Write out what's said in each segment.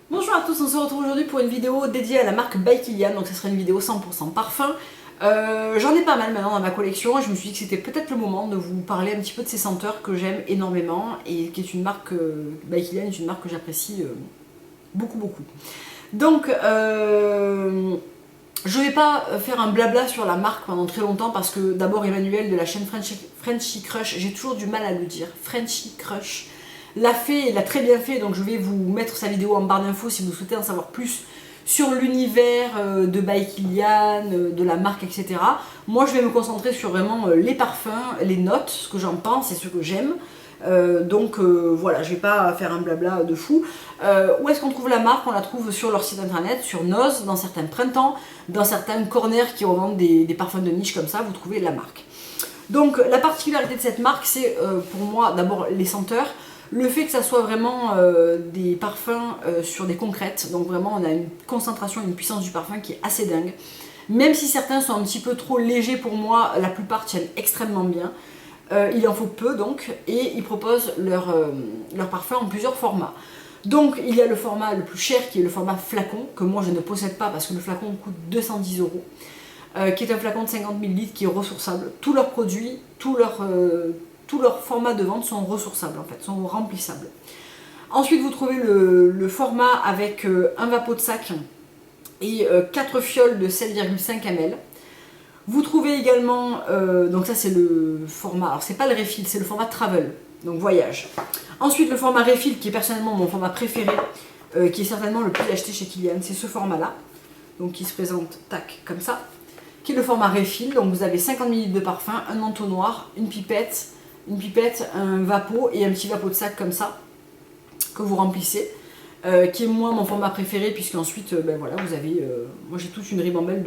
Bonjour à tous, on se retrouve aujourd'hui pour une vidéo dédiée à la marque By Kilian, donc ce sera une vidéo 100% parfum. J'en ai pas mal maintenant dans ma collection et je me suis dit que c'était peut-être le moment de vous parler un petit peu de ces senteurs que j'aime énormément et qui est une marque, By Kilian est une marque que j'apprécie beaucoup. Donc je vais pas faire un blabla sur la marque pendant très longtemps parce que d'abord Emmanuel de la chaîne Frenchy Crush, j'ai toujours du mal à le dire, Frenchy Crush, l'a fait et l'a très bien fait, donc je vais vous mettre sa vidéo en barre d'infos si vous souhaitez en savoir plus sur l'univers de By Kilian, de la marque, etc. Moi je vais me concentrer sur vraiment les parfums, les notes, ce que j'en pense et ce que j'aime. Voilà, je vais pas faire un blabla de fou. Où est-ce qu'on trouve la marque? On la trouve sur leur site internet, sur Noz, dans certains printemps, dans certains corners qui revendent des parfums de niche comme ça, vous trouvez la marque. Donc la particularité de cette marque, c'est pour moi d'abord les senteurs, le fait que ça soit vraiment des parfums sur des concrètes, donc vraiment on a une concentration, une puissance du parfum qui est assez dingue. Même si certains sont un petit peu trop légers pour moi, la plupart tiennent extrêmement bien. Il en faut peu donc, et ils proposent leur parfum en plusieurs formats. Donc il y a le format le plus cher qui est le format flacon, que moi je ne possède pas parce que le flacon coûte 210 euros, qui est un flacon de 50 ml qui est ressourçable. Tous leurs produits, tous leurs formats de vente sont ressourçables en fait, sont remplissables. Ensuite vous trouvez le format avec un vapeau de sac et 4 fioles de 7,5 ml. Vous trouvez également, donc ça c'est le format, alors c'est pas le refill, c'est le format travel, donc voyage. Ensuite le format refill qui est personnellement mon format préféré, qui est certainement le plus acheté chez Kilian, c'est ce format là, donc qui se présente tac comme ça, qui est le format refill, donc vous avez 50 ml de parfum, un entonnoir, une pipette, un vapeau et un petit vapeau de sac comme ça, que vous remplissez. Qui est moi mon format préféré puisqu'ensuite ben voilà, vous avez, moi j'ai toute une ribambelle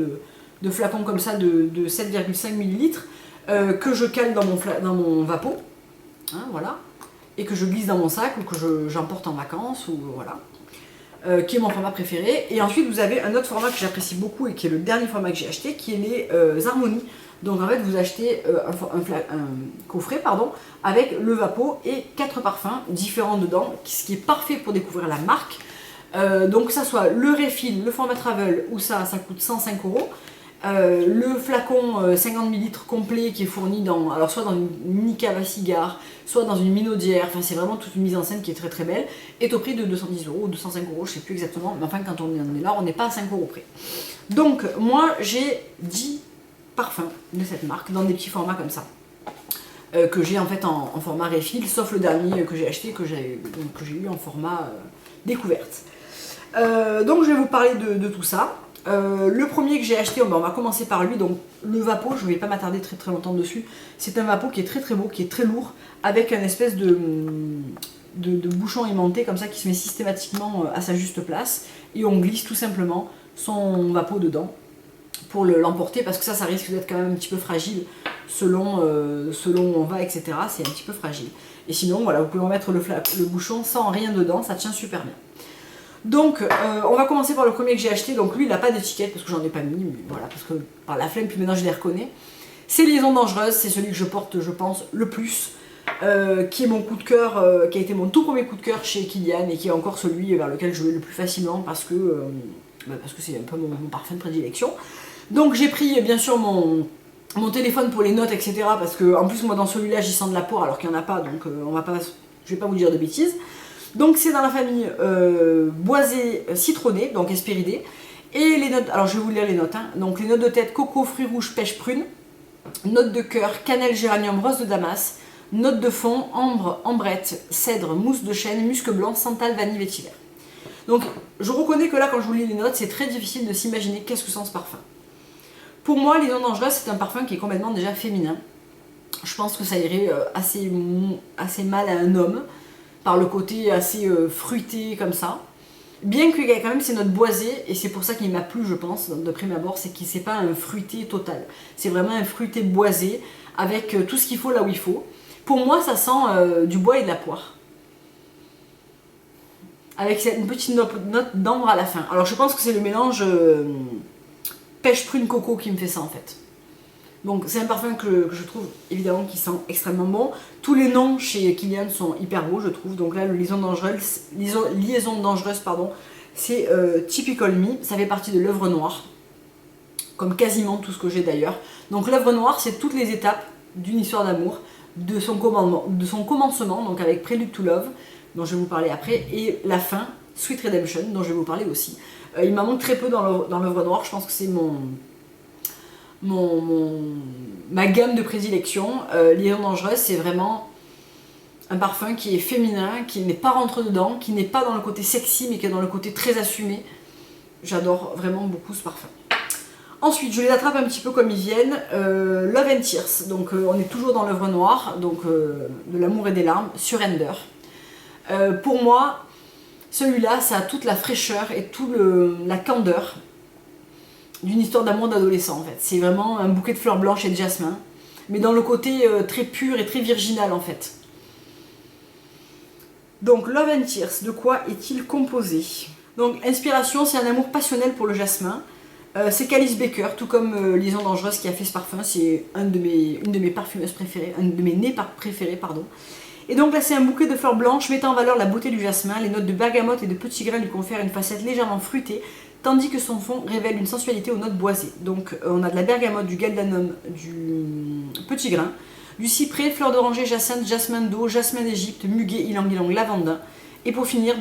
de flacons comme ça de 7,5 ml que je cale dans mon vapeau, hein, voilà, et que je glisse dans mon sac ou que j'emporte en vacances, ou voilà, qui est mon format préféré. Et ensuite vous avez un autre format que j'apprécie beaucoup et qui est le dernier format que j'ai acheté, qui est les harmonies. Donc en fait vous achetez un coffret pardon, avec le vapeau et 4 parfums différents dedans, ce qui est parfait pour découvrir la marque. Donc que ça soit le refill, le format travel, ou ça coûte 105 euros. Le flacon 50 ml complet qui est fourni dans, alors soit dans une mini cave à cigares, soit dans une minaudière, enfin c'est vraiment toute une mise en scène qui est très belle, est au prix de 210 euros ou 205 euros, je sais plus exactement, mais enfin quand on est là, on n'est pas à 5 euros près. Donc moi j'ai 10 parfums de cette marque dans des petits formats comme ça. Que j'ai en fait en format refill, sauf le dernier que j'ai acheté, que j'ai eu en format découverte. Donc je vais vous parler de tout ça. Le premier que j'ai acheté, on va commencer par lui, donc le vapeau, je ne vais pas m'attarder très longtemps dessus. C'est un vapeau qui est très beau, qui est très lourd, avec un espèce de bouchon aimanté comme ça qui se met systématiquement à sa juste place, et on glisse tout simplement son vapeau dedans pour l'emporter, parce que ça risque d'être quand même un petit peu fragile selon où on va, etc. C'est un petit peu fragile. Et sinon, voilà, vous pouvez remettre le bouchon sans rien dedans, ça tient super bien. Donc, on va commencer par le premier que j'ai acheté. Donc lui, il n'a pas d'étiquette parce que j'en ai pas mis, mais voilà, parce que par la flemme, puis maintenant je les reconnais. C'est Liaison Dangereuse, c'est celui que je porte, je pense, le plus, qui est mon coup de cœur, qui a été mon tout premier coup de cœur chez Kilian et qui est encore celui vers lequel je vais le plus facilement parce que c'est un peu mon parfum de prédilection. Donc j'ai pris bien sûr mon téléphone pour les notes, etc. Parce que en plus moi dans celui-là j'y sens de la poire alors qu'il n'y en a pas, donc je vais pas vous dire de bêtises. Donc c'est dans la famille boisé citronné, donc espéridé. Et les notes, alors je vais vous lire les notes, hein. Donc les notes de tête: coco, fruits rouges, pêche, prune. Notes de cœur: cannelle, géranium, rose de Damas. Notes de fond: ambre, ambrette, cèdre, mousse de chêne, musc blanc, santal, vanille, vétiver. Donc je reconnais que là quand je vous lis les notes, c'est très difficile de s'imaginer qu'est-ce que sent ce parfum. Pour moi, Liaison Dangereuse, c'est un parfum qui est complètement déjà féminin. Je pense que ça irait assez mal à un homme, par le côté assez fruité comme ça. Bien qu'il y ait quand même ces notes boisées, et c'est pour ça qu'il m'a plu, je pense, de prime abord, c'est que c'est pas un fruité total. C'est vraiment un fruité boisé, avec tout ce qu'il faut là où il faut. Pour moi, ça sent du bois et de la poire. Avec une petite note d'ambre à la fin. Alors je pense que c'est le mélange pêche, prune, coco qui me fait ça en fait. Donc c'est un parfum que je trouve évidemment qui sent extrêmement bon. Tous les noms chez Kilian sont hyper beaux je trouve. Donc là le Liaison Dangereuse, c'est Typical Me, ça fait partie de l'œuvre noire, comme quasiment tout ce que j'ai d'ailleurs. Donc l'œuvre noire, c'est toutes les étapes d'une histoire d'amour, de son commencement, donc avec Prelude to Love, dont je vais vous parler après, et la fin, Sweet Redemption, dont je vais vous parler aussi. Il m'en manque très peu dans l'œuvre noire, je pense que c'est ma gamme de prédilection. Liaison dangereuse, c'est vraiment un parfum qui est féminin, qui n'est pas rentré dedans, qui n'est pas dans le côté sexy, mais qui est dans le côté très assumé. J'adore vraiment beaucoup ce parfum. Ensuite, je les attrape un petit peu comme ils viennent. Love and Tears, donc on est toujours dans l'œuvre noire, donc de l'amour et des larmes, Surrender. Pour moi, celui-là, ça a toute la fraîcheur et toute la candeur d'une histoire d'amour d'adolescent en fait. C'est vraiment un bouquet de fleurs blanches et de jasmin, mais dans le côté très pur et très virginal en fait. Donc Love and Tears, de quoi est-il composé? Donc inspiration, c'est un amour passionnel pour le jasmin. C'est Calice Baker, tout comme Liaison dangereuse qui a fait ce parfum, c'est une de mes parfumeuses préférées, un de mes nez préférés, pardon. Et donc là c'est un bouquet de fleurs blanches mettant en valeur la beauté du jasmin, les notes de bergamote et de petits grains lui confèrent une facette légèrement fruitée, tandis que son fond révèle une sensualité aux notes boisées. Donc on a de la bergamote, du galdanum, du petit grain, du cyprès, fleur d'oranger, jacinthe, jasmin d'eau, jasmin d'Égypte, muguet, ylang-ylang, lavandin, et pour finir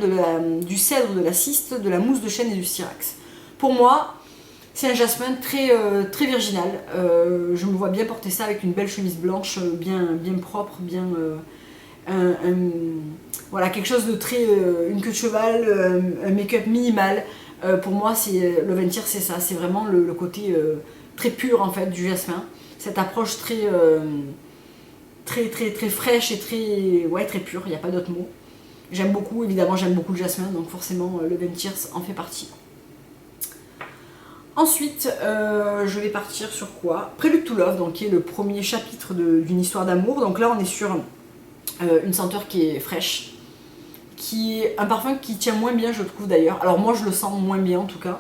du cèdre, de la ciste, de la mousse de chêne et du syrax. Pour moi, c'est un jasmin très virginal. Je me vois bien porter ça avec une belle chemise blanche, bien propre, bien... voilà, quelque chose de très... une queue de cheval, un make-up minimal. Pour moi, Love and Tears, c'est ça. C'est vraiment le côté très pur en fait du jasmin. Cette approche très fraîche et très pure. Il n'y a pas d'autre mot. J'aime beaucoup, évidemment, j'aime beaucoup le jasmin, donc forcément, Love and Tears en fait partie. Ensuite, je vais partir sur quoi? Prelude to Love, donc qui est le premier chapitre d'une histoire d'amour. Donc là, on est sur une senteur qui est fraîche, qui est un parfum qui tient moins bien, je trouve d'ailleurs. Alors moi, je le sens moins bien en tout cas.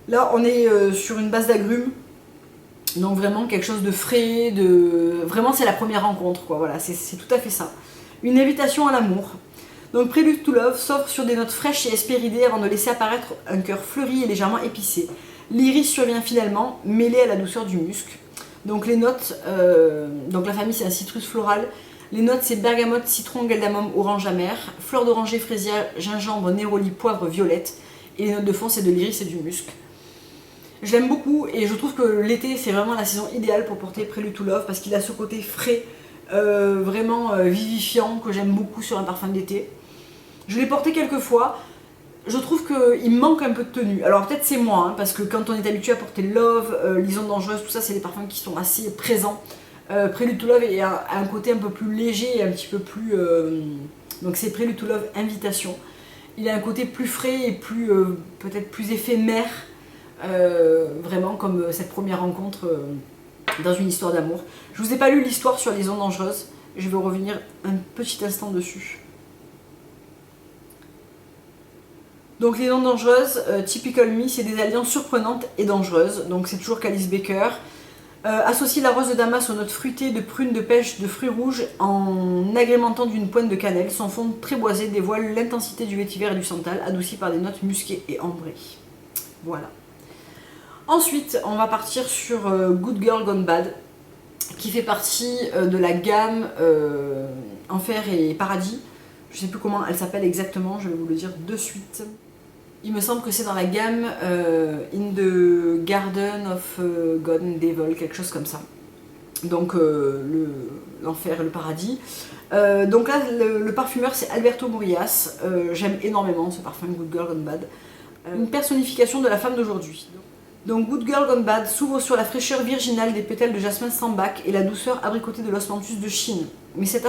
Là, on est sur une base d'agrumes, donc vraiment quelque chose de frais, vraiment c'est la première rencontre, quoi. Voilà, c'est tout à fait ça. Une invitation à l'amour. Donc Prelude to Love s'offre sur des notes fraîches et hespéridées avant de laisser apparaître un cœur fleuri et légèrement épicé. L'iris survient finalement, mêlé à la douceur du musc. Donc les notes, donc la famille c'est un citrus floral. Les notes c'est bergamote, citron, galdamum, orange amer, fleur d'oranger, fraisière, gingembre, néroli, poivre, violette. Et les notes de fond c'est de l'iris et du musc. Je l'aime beaucoup et je trouve que l'été c'est vraiment la saison idéale pour porter Prelude to Love parce qu'il a ce côté frais, vraiment vivifiant que j'aime beaucoup sur un parfum d'été. Je l'ai porté quelques fois, je trouve qu'il me manque un peu de tenue. Alors peut-être c'est moi, hein, parce que quand on est habitué à porter Love, Liaison dangereuse, tout ça c'est des parfums qui sont assez présents. Prelude to Love a un côté un peu plus léger et un petit peu plus... donc c'est Prelude to Love Invitation. Il a un côté plus frais et plus peut-être plus éphémère, vraiment comme cette première rencontre dans une histoire d'amour. Je vous ai pas lu l'histoire sur Liaison dangereuse, je vais revenir un petit instant dessus. Donc Liaison dangereuse, Typical Me, c'est des alliances surprenantes et dangereuses. Donc c'est toujours Calice Baker. Associe la rose de Damas aux notes fruitées de prunes, de pêche, de fruits rouges en agrémentant d'une pointe de cannelle. Son fond très boisé dévoile l'intensité du vétiver et du santal, adouci par des notes musquées et ambrées. Voilà. Ensuite, on va partir sur Good Girl Gone Bad, qui fait partie de la gamme Enfer et Paradis. Je ne sais plus comment elle s'appelle exactement, je vais vous le dire de suite. Il me semble que c'est dans la gamme In the Garden of God and Devil, quelque chose comme ça. Donc l'enfer et le paradis. Donc là, le parfumeur c'est Alberto Morillas. J'aime énormément ce parfum Good Girl Gone Bad. Une personnification de la femme d'aujourd'hui. Donc Good Girl Gone Bad s'ouvre sur la fraîcheur virginale des pétales de jasmin sambac et la douceur abricotée de l'osmanthus de Chine. Mais cet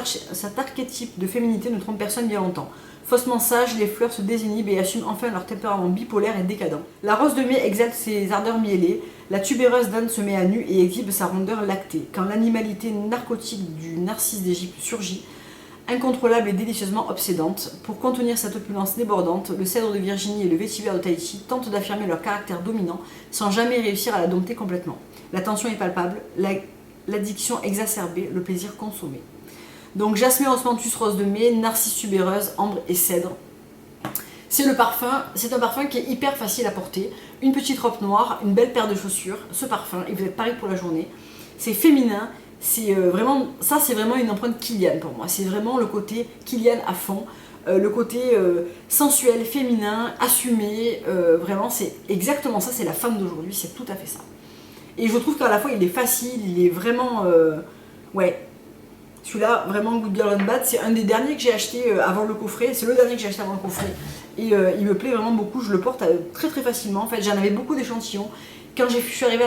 archétype de féminité ne trompe personne bien longtemps. Faussement sages, les fleurs se désinhibent et assument enfin leur tempérament bipolaire et décadent. La rose de mai exalte ses ardeurs mielées, la tubéreuse d'Inde se met à nu et exhibe sa rondeur lactée. Quand l'animalité narcotique du narcisse d'Égypte surgit, incontrôlable et délicieusement obsédante, pour contenir cette opulence débordante, le cèdre de Virginie et le vétiver de Tahiti tentent d'affirmer leur caractère dominant sans jamais réussir à la dompter complètement. La tension est palpable, l'addiction exacerbée, le plaisir consommé. Donc jasmin, osmanthus, rose de mai, narcisse tubéreuse, ambre et cèdre. C'est un parfum qui est hyper facile à porter. Une petite robe noire, une belle paire de chaussures, ce parfum, et vous êtes pareil pour la journée. C'est féminin, c'est vraiment, ça c'est vraiment une empreinte Kilian pour moi. C'est vraiment le côté Kilian à fond, le côté sensuel, féminin, assumé. Vraiment, c'est exactement ça, c'est la femme d'aujourd'hui, c'est tout à fait ça. Et je trouve qu'à la fois il est facile, il est vraiment... ouais. Celui-là, vraiment Good Girl on Bad, c'est un des derniers que j'ai acheté avant le coffret. C'est le dernier que j'ai acheté avant le coffret. Et il me plaît vraiment beaucoup, je le porte très très facilement. En fait, j'en avais beaucoup d'échantillons. Quand je suis arrivée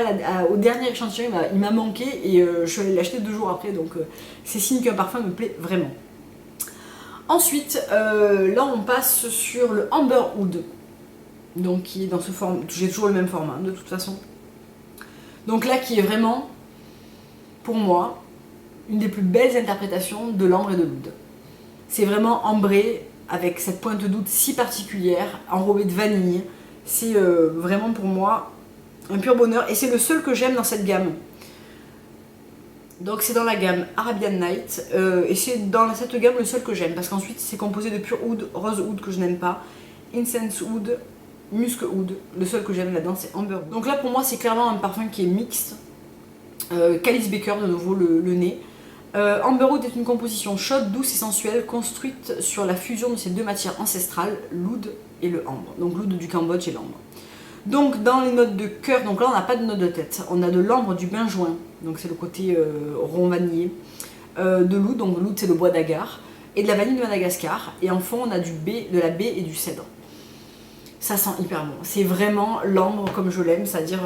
au dernier échantillon, il m'a manqué et je suis allée l'acheter 2 jours après. Donc c'est signe qu'un parfum me plaît vraiment. Ensuite, là on passe sur le Amber Oud. Donc qui est dans ce format, j'ai toujours le même format de toute façon. Donc là qui est vraiment, pour moi, une des plus belles interprétations de l'ambre et de l'oud. C'est vraiment ambré avec cette pointe d'oud si particulière, enrobée de vanille. C'est vraiment pour moi un pur bonheur et c'est le seul que j'aime dans cette gamme. Donc c'est dans la gamme Arabian Night et c'est dans cette gamme le seul que j'aime parce qu'ensuite c'est composé de pur oud, rose oud que je n'aime pas, incense oud, musk oud. Le seul que j'aime là-dedans c'est amber oud. Donc là pour moi c'est clairement un parfum qui est mixte. Calice Baker de nouveau le nez. Amber Oud est une composition chaude, douce et sensuelle construite sur la fusion de ces 2 matières ancestrales, l'oud et le ambre. Donc l'oud du Cambodge et l'ambre. Donc dans les notes de cœur, donc là on n'a pas de notes de tête, on a de l'ambre du benjoin, donc c'est le côté rond vanillé, de l'oud, donc l'oud c'est le bois d'agar, et de la vanille de Madagascar, et en fond on a de la baie et du cèdre. Ça sent hyper bon, c'est vraiment l'ambre comme je l'aime, c'est-à-dire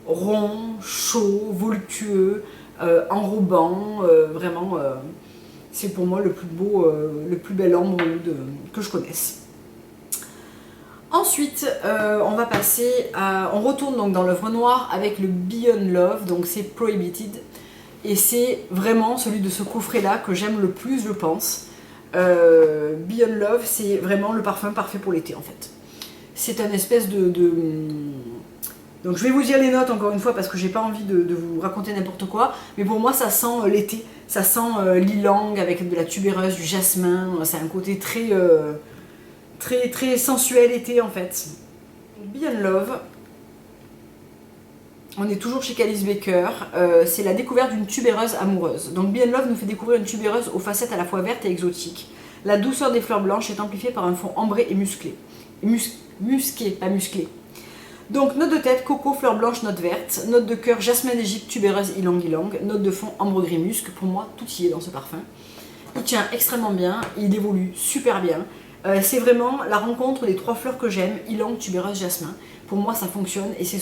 rond, chaud, voluptueux, enrobant, vraiment c'est pour moi le plus beau, le plus bel ambre que je connaisse. Ensuite, on va passer à... On retourne donc dans l'œuvre noire avec le Beyond Love, donc c'est Prohibited. Et c'est vraiment celui de ce coffret-là que j'aime le plus, je pense. Beyond Love, c'est vraiment le parfum parfait pour l'été, en fait. C'est un espèce de... Donc je vais vous dire les notes encore une fois parce que j'ai pas envie de vous raconter n'importe quoi. Mais pour moi, ça sent l'été. Ça sent l'ilang avec de la tubéreuse, du jasmin. C'est un côté très... très sensuel été en fait. Beyond Love, on est toujours chez Calice Baker, c'est la découverte d'une tubéreuse amoureuse. Donc Beyond Love nous fait découvrir une tubéreuse aux facettes à la fois vertes et exotiques. La douceur des fleurs blanches est amplifiée par un fond ambré et musclé. Musqué, pas musclé. Donc note de tête, coco, fleurs blanches, note verte. Note de cœur, jasmin d'Égypte, tubéreuse, ylang ylang. Note de fond, ambre gris musc. Pour moi, tout y est dans ce parfum. Il tient extrêmement bien, il évolue super bien. C'est vraiment la rencontre des 3 fleurs que j'aime, ylang, tubéreuse, jasmin. Pour moi ça fonctionne et c'est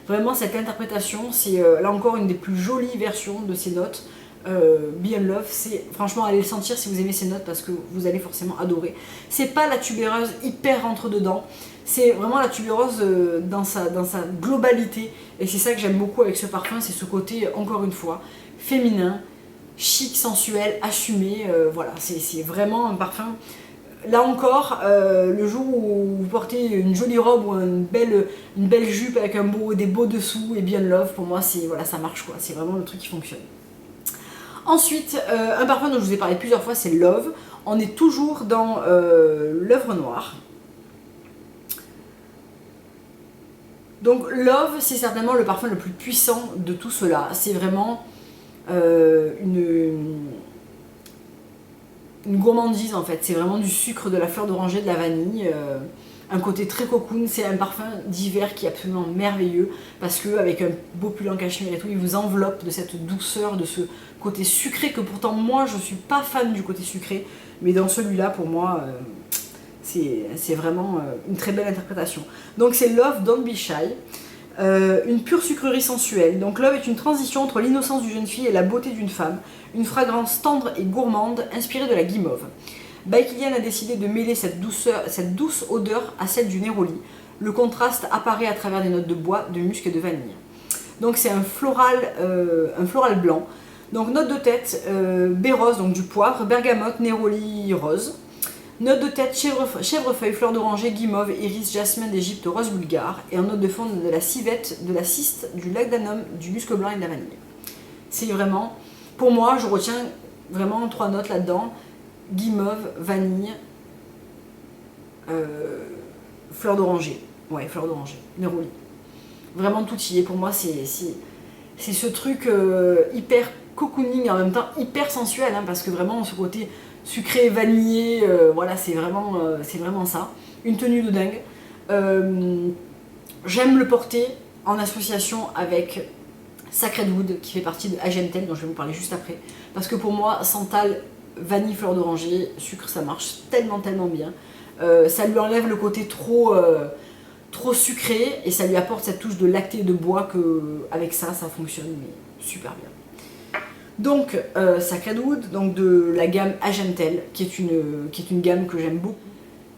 vraiment cette interprétation, c'est là encore une des plus jolies versions de ces notes. Beyond Love, c'est franchement allez le sentir si vous aimez ces notes parce que vous allez forcément adorer. C'est pas la tubéreuse hyper rentre dedans, c'est vraiment la tubéreuse dans sa globalité et c'est ça que j'aime beaucoup avec ce parfum, c'est ce côté encore une fois féminin, chic, sensuel, assumé, voilà, c'est vraiment un parfum. Là encore, le jour où vous portez une jolie robe ou une belle jupe avec des beaux dessous et Beyond Love, pour moi, voilà, ça marche quoi. C'est vraiment le truc qui fonctionne. Ensuite, un parfum dont je vous ai parlé plusieurs fois, c'est Love. On est toujours dans l'œuvre noire. Donc Love, c'est certainement le parfum le plus puissant de tout cela. C'est vraiment une gourmandise en fait, c'est vraiment du sucre, de la fleur d'oranger, de la vanille, un côté très cocoon, c'est un parfum d'hiver qui est absolument merveilleux parce que avec un beau pull en cachemire et tout, il vous enveloppe de cette douceur, de ce côté sucré que pourtant moi je suis pas fan du côté sucré, mais dans celui-là pour moi c'est vraiment une très belle interprétation. Donc c'est Love Don't Be Shy. Une pure sucrerie sensuelle. Donc Love est une transition entre l'innocence d'une jeune fille et la beauté d'une femme. Une fragrance tendre et gourmande inspirée de la guimauve. By Kilian a décidé de mêler cette douce odeur à celle du néroli. Le contraste apparaît à travers des notes de bois, de musc et de vanille. Donc c'est un floral blanc. Donc note de tête, baie rose, donc du poivre, bergamote, néroli rose. Note de tête, chèvrefeuille, fleur d'oranger, guimauve, iris, jasmin d'Égypte, rose bulgare. Et en note de fond, de la civette, de la ciste, du lacdanum, du musc blanc et de la vanille. C'est vraiment, pour moi, je retiens vraiment 3 notes là-dedans. Guimauve, vanille, fleur d'oranger. Ouais, fleur d'oranger, Neroli. Vraiment tout y est. Pour moi, c'est ce truc hyper cocooning, en même temps hyper sensuel, hein, parce que vraiment ce côté sucré, vanillé, voilà, c'est vraiment ça. Une tenue de dingue. J'aime le porter en association avec Sacred Wood, qui fait partie de Agentel, dont je vais vous parler juste après. Parce que pour moi, santal, vanille, fleur d'oranger, sucre, ça marche tellement bien. Ça lui enlève le côté trop sucré et ça lui apporte cette touche de lacté et de bois que avec ça fonctionne mais super bien. Donc Sacred Wood, donc de la gamme Agentel, qui est une gamme que j'aime beaucoup,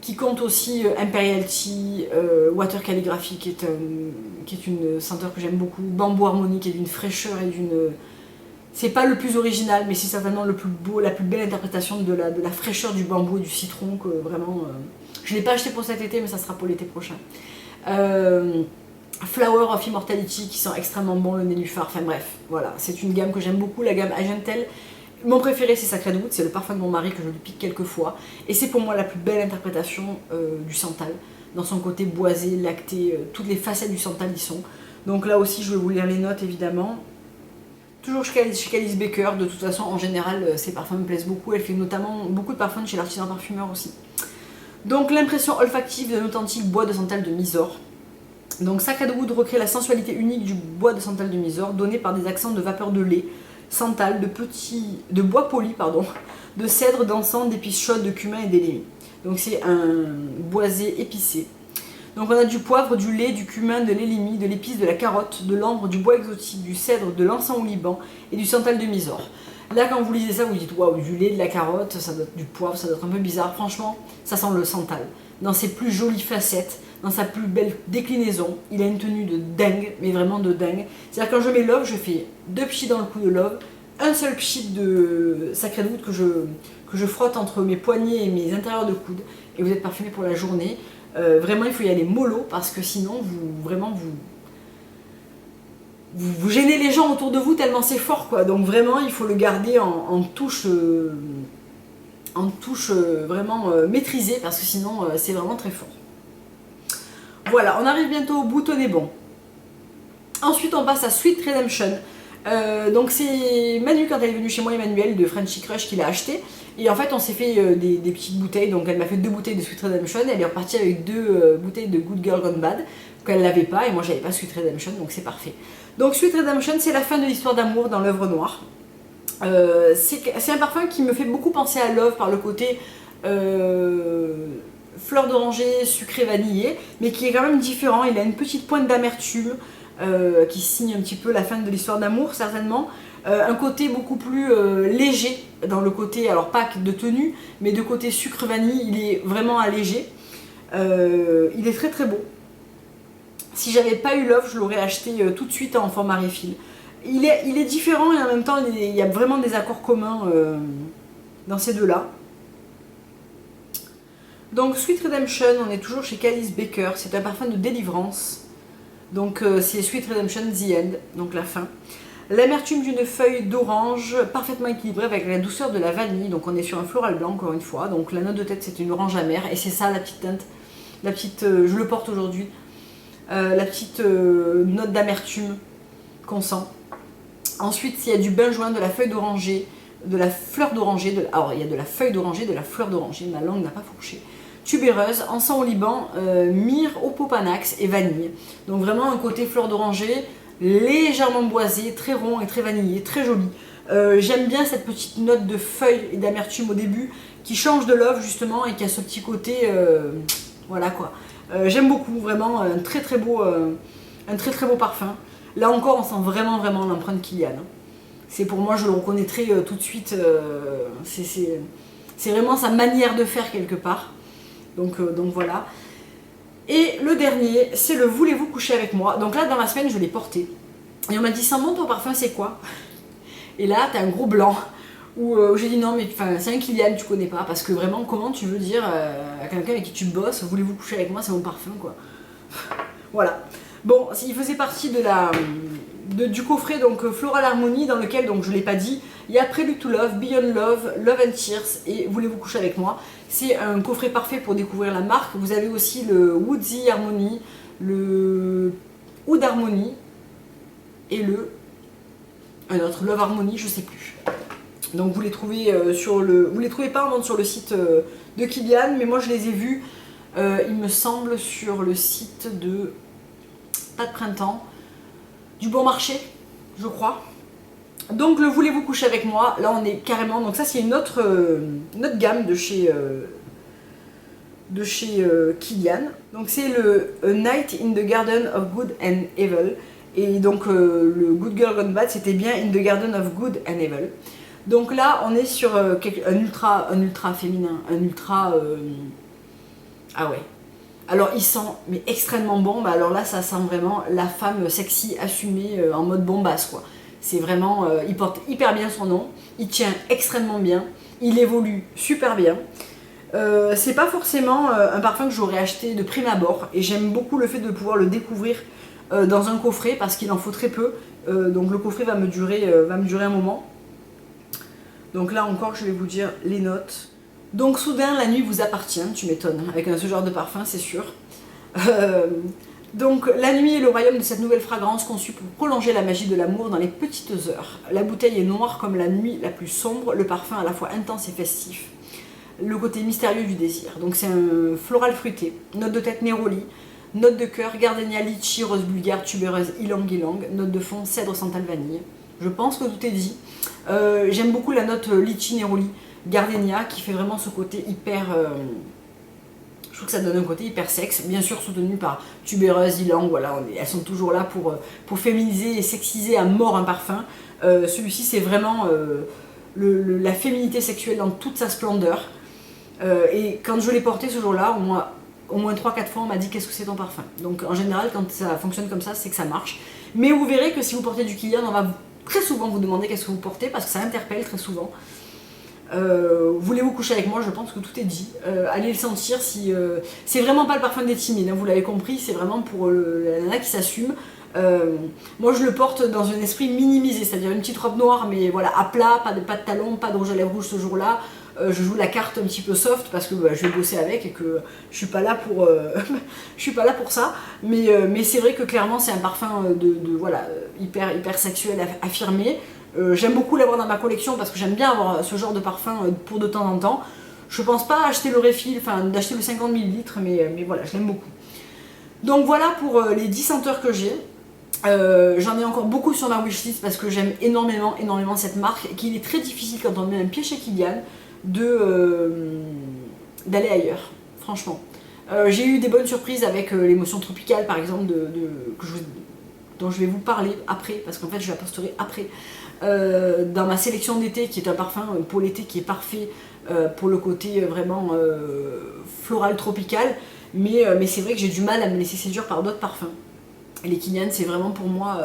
qui compte aussi Imperial Tea, Water Calligraphy, qui est une senteur que j'aime beaucoup, Bamboo Harmony, qui est d'une fraîcheur et d'une... C'est pas le plus original, mais c'est certainement le plus beau, la plus belle interprétation de la fraîcheur du bambou et du citron, que vraiment... je l'ai pas acheté pour cet été, mais ça sera pour l'été prochain. Flower of Immortality, qui sont extrêmement bons, le nénuphar, enfin bref, voilà, c'est une gamme que j'aime beaucoup, la gamme Agentel. Mon préféré c'est Sacred Wood, c'est le parfum de mon mari que je lui pique quelques fois, et c'est pour moi la plus belle interprétation du santal, dans son côté boisé, lacté, toutes les facettes du santal y sont. Donc là aussi je vais vous lire les notes évidemment. Toujours chez Calice Baker, de toute façon en général ses parfums me plaisent beaucoup, elle fait notamment beaucoup de parfums chez l'artisan parfumeur aussi. Donc l'impression olfactive d'un authentique bois de santal de Mysore. Donc Sacred Wood recrée la sensualité unique du bois de santal de Mysore, donné par des accents de vapeur de lait, santal, de bois poli, de cèdre, d'encens, d'épices chaudes, de cumin et d'élémie. Donc c'est un boisé épicé. Donc on a du poivre, du lait, du cumin, de l'élémie, de l'épice, de la carotte, de l'ambre, du bois exotique, du cèdre, de l'encens au Liban et du santal de Mysore. Là quand vous lisez ça vous dites waouh, du lait, de la carotte, ça doit être du poivre, ça doit être un peu bizarre. Franchement ça sent le santal. Dans ses plus jolies facettes, dans sa plus belle déclinaison, il a une tenue de dingue, mais vraiment de dingue. C'est-à-dire quand je mets Love, je fais 2 pchis dans le cou de Love, un seul pchit de Sacred Wood que je frotte entre mes poignets et mes intérieurs de coude, et vous êtes parfumé pour la journée. Vraiment il faut y aller mollo parce que sinon vous gênez les gens autour de vous tellement c'est fort quoi. Donc vraiment il faut le garder en touche vraiment maîtrisée parce que sinon c'est vraiment très fort. Voilà, on arrive bientôt au bout, tenez bon. Ensuite on passe à Sweet Redemption. Donc c'est Manu, quand elle est venue chez moi, Emmanuel de Frenchy Crush, qui l'a acheté. Et en fait on s'est fait des petites bouteilles, donc elle m'a fait 2 bouteilles de Sweet Redemption, elle est repartie avec 2 bouteilles de Good Girl Gone Bad, qu'elle n'avait pas, et moi j'avais pas Sweet Redemption, donc c'est parfait. Donc Sweet Redemption, c'est la fin de l'histoire d'amour dans l'œuvre noire. C'est un parfum qui me fait beaucoup penser à Love par le côté fleur d'oranger, sucré vanillé, mais qui est quand même différent. Il a une petite pointe d'amertume qui signe un petit peu la fin de l'histoire d'amour certainement. Un côté beaucoup plus léger dans le côté, alors pas de tenue, mais de côté sucre vanille, il est vraiment allégé. Il est très beau. Si j'avais pas eu Love, je l'aurais acheté tout de suite en format refill. Il est différent et en même temps il y a vraiment des accords communs dans ces deux-là. Donc Sweet Redemption, on est toujours chez Calice Baker, c'est un parfum de délivrance. Donc c'est Sweet Redemption The End, donc la fin. L'amertume d'une feuille d'orange parfaitement équilibrée avec la douceur de la vanille. Donc on est sur un floral blanc encore une fois. Donc la note de tête c'est une orange amère et c'est ça la petite teinte. Je le porte aujourd'hui. La petite note d'amertume qu'on sent. Ensuite il y a du benjoin, de la feuille d'oranger, de la fleur d'oranger. Alors il y a de la feuille d'oranger, de la fleur d'oranger. Ma langue n'a pas fourché. Tubéreuse, encens au Liban, myrrhe, opopanax et vanille. Donc vraiment un côté fleur d'oranger, légèrement boisé, très rond et très vanillé, très joli. J'aime bien cette petite note de feuille et d'amertume au début qui change de Love justement et qui a ce petit côté, voilà quoi. J'aime beaucoup, vraiment un très beau parfum. Là encore on sent vraiment l'empreinte Kilian. C'est pour moi, je le reconnaîtrai tout de suite, c'est vraiment sa manière de faire quelque part. Donc voilà. Et le dernier, c'est le Voulez-vous coucher avec moi. Donc là, dans la semaine, je l'ai porté. Et on m'a dit, Sandrine, ton parfum, c'est quoi? Et là, t'as un gros blanc. Où j'ai dit, non, mais c'est un Kilian, tu connais pas. Parce que vraiment, comment tu veux dire à quelqu'un avec qui tu bosses, Voulez-vous coucher avec moi, c'est mon parfum, quoi. Voilà. Bon, il faisait partie du coffret, donc Floral Harmony, dans lequel, donc je l'ai pas dit, Il y a Prelude to Love, Beyond Love, Love and Tears et Voulez-vous coucher avec moi. C'est un coffret parfait pour découvrir la marque. Vous avez aussi le Woodsy Harmony, le Oud Harmony et un autre Love Harmony, je sais plus. Donc vous les trouvez vous les trouvez pas en vente sur le site de Kilian, mais moi je les ai vus, il me semble, sur le site de Pas de Printemps, du Bon Marché, je crois. Donc le Voulez-vous coucher avec moi, là on est carrément, donc ça c'est une autre gamme de chez Kilian. Donc c'est le A Night in the Garden of Good and Evil. Et donc le Good Girl Gone Bad, c'était bien In the Garden of Good and Evil. Donc là on est sur un ultra féminin, ah ouais. Alors il sent mais extrêmement bon, alors là ça sent vraiment la femme sexy assumée en mode bombasse quoi. C'est vraiment, il porte hyper bien son nom, il tient extrêmement bien, il évolue super bien. C'est pas forcément un parfum que j'aurais acheté de prime abord et j'aime beaucoup le fait de pouvoir le découvrir dans un coffret parce qu'il en faut très peu. Donc le coffret va me durer un moment. Donc là encore je vais vous dire les notes. Donc soudain la nuit vous appartient, tu m'étonnes, avec ce genre de parfum c'est sûr. Donc la nuit est le royaume de cette nouvelle fragrance conçue pour prolonger la magie de l'amour dans les petites heures. La bouteille est noire comme la nuit la plus sombre, le parfum à la fois intense et festif. Le côté mystérieux du désir. Donc c'est un floral fruité, note de tête néroli, note de cœur, gardenia, litchi, rose bulgare, tubéreuse, ylang ylang, note de fond, cèdre, santal, vanille. Je pense que tout est dit. J'aime beaucoup la note litchi, néroli, gardenia qui fait vraiment ce côté hyper... je trouve que ça donne un côté hyper sexe, bien sûr soutenu par tubéreuse, ylang, voilà, elles sont toujours là pour féminiser et sexiser à mort un parfum. Celui-ci c'est vraiment la féminité sexuelle dans toute sa splendeur. Et quand je l'ai porté ce jour-là, au moins 3-4 fois on m'a dit qu'est-ce que c'est ton parfum. Donc en général quand ça fonctionne comme ça c'est que ça marche. Mais vous verrez que si vous portez du Kilian, on va très souvent vous demander qu'est-ce que vous portez parce que ça interpelle très souvent. Voulez-vous coucher avec moi? Je pense que tout est dit. Allez le sentir si... c'est vraiment pas le parfum des timides, hein, vous l'avez compris, c'est vraiment pour la nana qui s'assume. Moi je le porte dans un esprit minimisé, c'est-à-dire une petite robe noire mais voilà à plat, pas de talons, pas de rouge à lèvres rouge ce jour-là. Je joue la carte un petit peu soft parce que je vais bosser avec et que je suis pas là pour je suis pas là pour ça, mais c'est vrai que clairement c'est un parfum voilà hyper sexuel affirmé. J'aime beaucoup l'avoir dans ma collection parce que j'aime bien avoir ce genre de parfum pour de temps en temps. Je pense pas acheter le refill, enfin d'acheter le 50 ml, mais voilà, je l'aime beaucoup. Donc voilà pour les 10 senteurs que j'ai. J'en ai encore beaucoup sur ma wishlist parce que j'aime énormément cette marque et qu'il est très difficile quand on met un pied chez Kilian d'aller ailleurs, franchement. J'ai eu des bonnes surprises avec l'émotion tropicale par exemple dont je vais vous parler après parce qu'en fait je la posterai après dans ma sélection d'été qui est un parfum pour l'été qui est parfait pour le côté vraiment floral tropical, mais c'est vrai que j'ai du mal à me laisser séduire par d'autres parfums. Et les Kilian c'est vraiment pour moi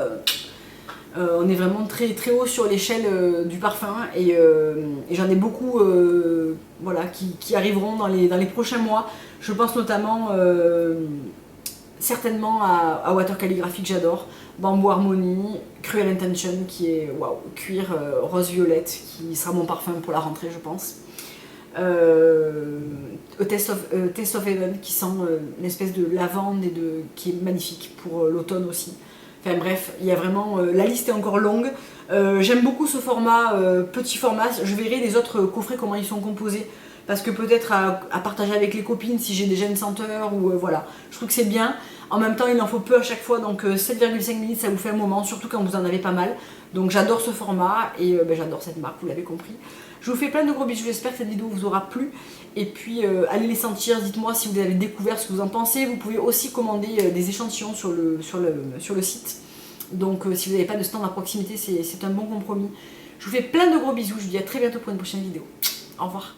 on est vraiment très haut sur l'échelle du parfum et j'en ai beaucoup voilà, qui arriveront dans les prochains mois. Je pense notamment certainement à Water Calligraphy que j'adore, Bamboo Harmony, Cruel Intention qui est waouh, cuir rose violette qui sera mon parfum pour la rentrée je pense. Taste of Heaven qui sent une espèce de lavande qui est magnifique pour l'automne aussi. Enfin bref, il y a vraiment, la liste est encore longue. J'aime beaucoup ce format, petit format. Je verrai les autres coffrets comment ils sont composés. Parce que peut-être à partager avec les copines si j'ai déjà une senteur ou voilà. Je trouve que c'est bien. En même temps, il en faut peu à chaque fois. Donc 7,5 minutes, ça vous fait un moment. Surtout quand vous en avez pas mal. Donc j'adore ce format et j'adore cette marque, vous l'avez compris. Je vous fais plein de gros bisous. J'espère que cette vidéo vous aura plu. Et puis allez les sentir. Dites-moi si vous avez découvert ce que vous en pensez. Vous pouvez aussi commander des échantillons sur le site. Donc si vous n'avez pas de stand à proximité, c'est un bon compromis. Je vous fais plein de gros bisous. Je vous dis à très bientôt pour une prochaine vidéo. Au revoir.